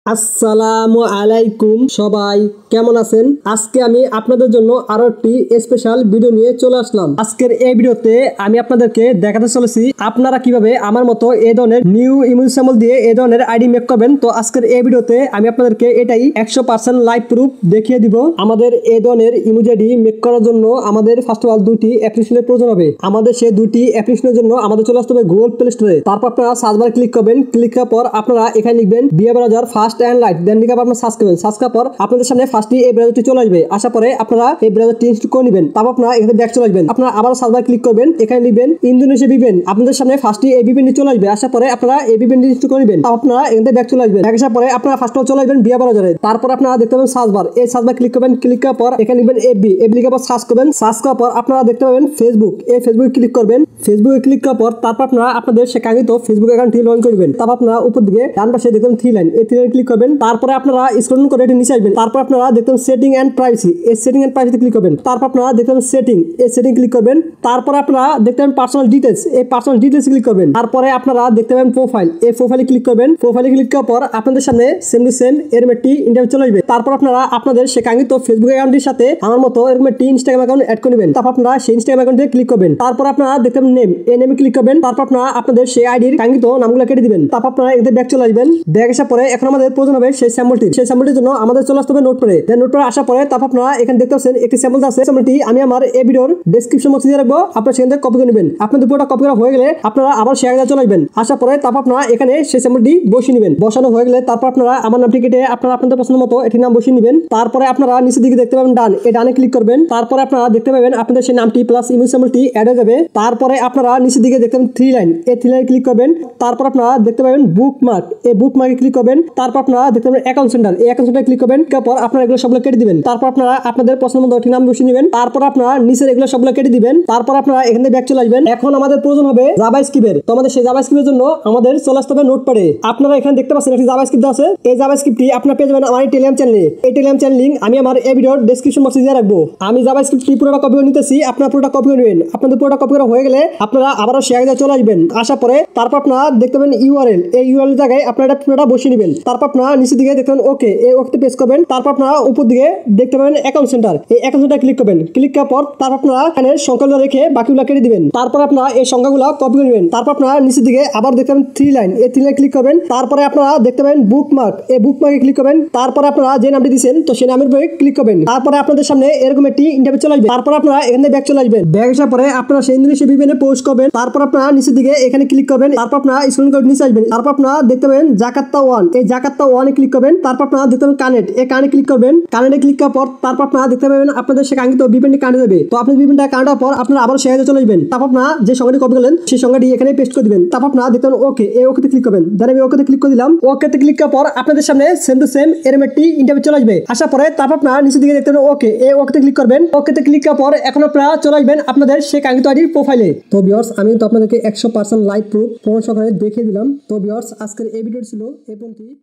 আসসালামু আলাইকুম সবাই কেমন আছেন। আজকে আমি আপনাদের জন্য আরো একটি স্পেশাল ভিডিও নিয়ে চলে আসলাম। আজকের এই ভিডিওতে আমি আপনাদেরকে দেখাতে চলেছি আপনারা কিভাবে আমার মতো এই ধরনের নিউ ইমোজি স্যাম্পল দিয়ে এই ধরনের আইডি মেক করবেন। তো আজকের এই ভিডিওতে আমি আপনাদেরকে এটাই 100% লাইভ প্রুফ দেখিয়ে দিব। আমাদের এই ধরনের ইমোজি আইডি মেক করার জন্য আমাদের ফার্স্ট অফ অল দুটি অ্যাপ্লিকেশনের প্রয়োজন হবে। আমাদের সেই দুটি অ্যাপ্লিকেশনের জন্য আমাদের চলে আসতে হবে গুগল প্লে স্টোরে। তারপর আপনারা সার্চ বারে ক্লিক করবেন। ক্লিক করার পর আপনারা এখানে লিখবেন বিয়া ব্রাউজার ফার্স্ট এন্ড লাইট, দেন লিখে আপনারা সার্চ করবেন। সার্চ করার পর আপনাদের সামনে ফার্স্টলি এই ব্রাউজারটি চলে আসবে। আসার পরে আপনারা এই ব্রাউজারটি ইনস্টল করে নেবেন। তারপর আপনারা এখানে ব্যাক চলে আসবেন। আপনারা আবার সার্চ বারে ক্লিক করবেন। এখানে লিখবেন ইন্দোনেশিয়া ভিপিএন। আপনাদের সামনে ফার্স্টলি এই ভিপিএনটি চলে আসবে। আসার পরে আপনারা এই ভিপিএনটি ইনস্টল করে নেবেন। তারপর আপনারা এখানে ব্যাক চলে আসবেন। ব্যাক আসার পরে আপনারা ফার্স্ট চলে আসবেন বিয়া ব্রাউজারে। তারপর আপনারা দেখতে পাবেন সার্চ বার। এই সার্চ বারে ক্লিক করবেন। ক্লিক করার পর এখানে লিখবেন এফবি। এফবি লিখার পর সার্চ করবেন। সার্চ করার পর আপনারা দেখতে পাবেন ফেসবুক। এই ফেসবুকে ক্লিক করবেন। ফেসবুকে ক্লিক করার পর তারপর আপনারা আপনাদের সে কাঙ্ক্ষিত ফেসবুক অ্যাকাউন্টটি লগ ইন করবেন। তারপর আপনারা উপর দিকে ডান পাশে দেখবেন থ্রি লাইন, এই থ্রি লাইন ক্লিক করবেন। তারপরে আপনারা স্ক্রল করে এটা নিচে আসবেন। তারপর আপনারা দেখবেন সেটিং এন্ড প্রাইভেসি, এই সেটিং এন্ড প্রাইভেসিতে ক্লিক করবেন। তারপর আপনারা দেখবেন সেটিং, এই সেটিং ক্লিক করবেন। তারপর আপনারা দেখতে পাবেন পার্সোনাল ডিটেইলস, এই পার্সোনাল ডিটেইলস ক্লিক করবেন। তারপরে আপনারা দেখতে পাবেন প্রোফাইল, এই প্রোফাইলে ক্লিক করবেন। প্রোফাইলে ক্লিক করার পর আপনাদের সামনে সেম টু সেম এরকম একটি ইন্টারভিউ চলে আসবে। তারপর আপনারা আপনাদের সে কাঙ্ক্ষিত ফেসবুক অ্যাকাউন্টের সাথে আমার মতো এরকম একটি ইনস্টাগ্রাম অ্যাকাউন্ট অ্যাড করে নেবেন। তারপর আপনারা সেই ইনস্টাগ্রাম অ্যাকাউন্টে ক্লিক করবেন। তারপর আপনারা দেখতে পাবেন নেম, এই নেমে ক্লিক করবেন। তারপর আপনারা আপনাদের সেই আইডির কাঙ্ক্ষিত নামগুলো কেটে দিবেন। তারপর আপনারা এখানে ব্যাক চলে আসবেন। ব্যাক আসার পরে এখন আমাদের প্রয়োজন হবে সেই স্যাম্পলটির জন্য আমাদের চলে আসতে হবে নোটপ্যাডে। দেন নোটপ্যাডে আসার পরে তারপর আপনারা এখানে দেখতে পাচ্ছেন একটি স্যাম্পল আছে। স্যাম্পলটি আমি আমার এই ভিডিওর ডেসক্রিপশন বক্সে দিয়ে রাখবো, আপনারা সেখান থেকে কপি করে নেবেন। আপনাদের পুরোটা কপি করা হয়ে গেলে আপনারা আবার শেয়ার চলে আসবেন। আসার পরে তারপর আপনারা এখানে সেই স্যাম্পলটি বসিয়ে নেবেন। বসানো হয়ে গেলে তারপর আপনারা আমার নামটি কেটে আপনারা আপনাদের পছন্দ মতো এটির নাম বসিয়ে নেবেন। তারপরে আপনারা নিচের দিকে দেখতে পাবেন ডান, এই ডানে ক্লিক করবেন। তারপরে আপনারা দেখতে পাবেন আপনাদের সেই নামটি প্লাস ইমেজ স্যাম্পলটি অ্যাড হয়ে যাবে। তারপরে আপনারা নিচের দিকে দেখতে পাবেন থ্রি লাইন, এই থ্রি লাইনে ক্লিক করবেন। তারপর আপনারা দেখতে পাবেন বুকমার্ক, এই বুকমার্কে ক্লিক করবেন। তারপর আপনারা দেখতে পাবেন অ্যাকাউন্ট সেন্টার, এই অ্যাকাউন্ট সেন্টারে ক্লিক করবেন। তারপর আপনারা এগুলো সবগুলো কেটে দিবেন। তারপর আপনারা আপনাদের পছন্দ মতো একটি নাম বসিয়ে নেবেন। তারপর আপনারা নিচের এগুলো সবগুলো কেটে দিবেন। তারপর আপনারা এখানে ব্যাক চলে আসবেন। এখন আমাদের প্রয়োজন হবে জাভাস্ক্রিপ্টের। তো আমাদের সেই জাভাস্ক্রিপ্টের জন্য আমাদের চলে আসতে হবে নোটপ্যাডে। আপনারা এখানে দেখতে পাচ্ছেন একটি জাভাস্ক্রিপ্ট আছে। এই জাভাস্ক্রিপ্টটি আপনারা পেয়ে যাবেন আমার টেলিগ্রাম চ্যানেলে। এই টেলিগ্রাম চ্যানেল লিংক আমি আমার এই ভিডিওর ডেসক্রিপশন বক্সে দিয়ে রাখবো। আমি জাভাস্ক্রিপ্টটি পুরোটা কপি করে নিতেছি, আপনারা পুরোটা কপি করে নেবেন। আপনাদের পুরোটা কপি করা হয়ে গেলে আপনারা আবারও শেয়ার চলে আসবেন। আসার পরে তারপর আপনারা দেখতে পাবেন ইউআরএল, এই ইউআরএল জায়গায় আপনারা পুরোটা বসিয়ে নেবেন। তারপর আপনারা নিচের দিকে দেখতে পাবেন ওকে, এই ওকে প্রেস করবেন। তারপর আপনারা উপর দিকে দেখতে পাবেন অ্যাকাউন্ট সেন্টার, এই অ্যাকাউন্ট সেন্টার ক্লিক করবেন। ক্লিক করার পর তারপর আপনারা এখানে সংখ্যাগুলো রেখে বাকিগুলো কেটে দিবেন। তারপর আপনারা এই সংখ্যাগুলো কপি করে নেবেন। তারপর আপনারা নিচের দিকে আবার দেখতে পাবেন থ্রি লাইন, এই থ্রি লাইন ক্লিক করবেন। তারপরে আপনারা দেখতে পাবেন বুকমার্ক, এই বুকমার্কে ক্লিক করবেন। তারপরে আপনারা যে নামটি দিয়েছেন তো সেই নামের উপরে ক্লিক করবেন। তারপরে আপনাদের সামনে এরকম একটি ইন্টারভিউ চলে আসবে। তারপর আপনারা এখানে ব্যাক চলে আসবেন। ব্যাক আসার পরে আপনারা সেই ইন্দোনেশিয়া ভিপিএনে পোস্ট করবেন। তারপর আপনারা নিচের দিকে এখানে ক্লিক করবেন। তারপর আপনারা স্ক্রল করে নিচে আসবেন। তারপর আপনারা দেখতে পাবেন জাকার্তা ওয়ান, এই জাকার্তা ওয়ানে ক্লিক করবেন। তারপর আপনারা দেখতে পাবেন কানেক্ট, এই কানেক্ট ক্লিক করবেন। কানেক্টে ক্লিক করার পর তারপর আপনারা দেখতে পাবেন আপনাদের সে কাঙ্ক্ষিত ভিপিএনটি কানেক্ট হবে। তো আপনি ভিপিএনটা কানেক্ট হওয়ার পর আপনারা আবার শেয়ারে চলে আসবেন। তারপর আপনারা যে সংখ্যাটি কপি করলেন সেই সংখ্যাটি এখানে পেস্ট করে দিবেন। তারপর আপনারা দেখতে পাবেন ওকে, এই ওকেতে ক্লিক করবেন। দেন আমি ওকেতে ক্লিক করে দিলাম। ওকেতে ক্লিক করার পর আপনাদের সামনে সেম টু সেম এরকম একটি ইন্টারভিউ চলে আসবে। আসার পরে তারপর আপনারা নিচের দিকে দেখতে পাবেন ওকে, এই ওকেতে ক্লিক করবেন। ওকেতে ক্লিক করার পর এখন আপনারা চলে আসবেন আপনাদের সেই কাঙ্ক্ষিত আইডির প্রোফাইলে। তো ভিউয়ার্স আমি তো আপনাদেরকে 100% লাইভ প্রুফ প্রমাণ সহকারে দেখিয়ে দিলাম। তো ভিউয়ার্স আজকের এই ভিডিওটি ছিল এই পর্যন্তই।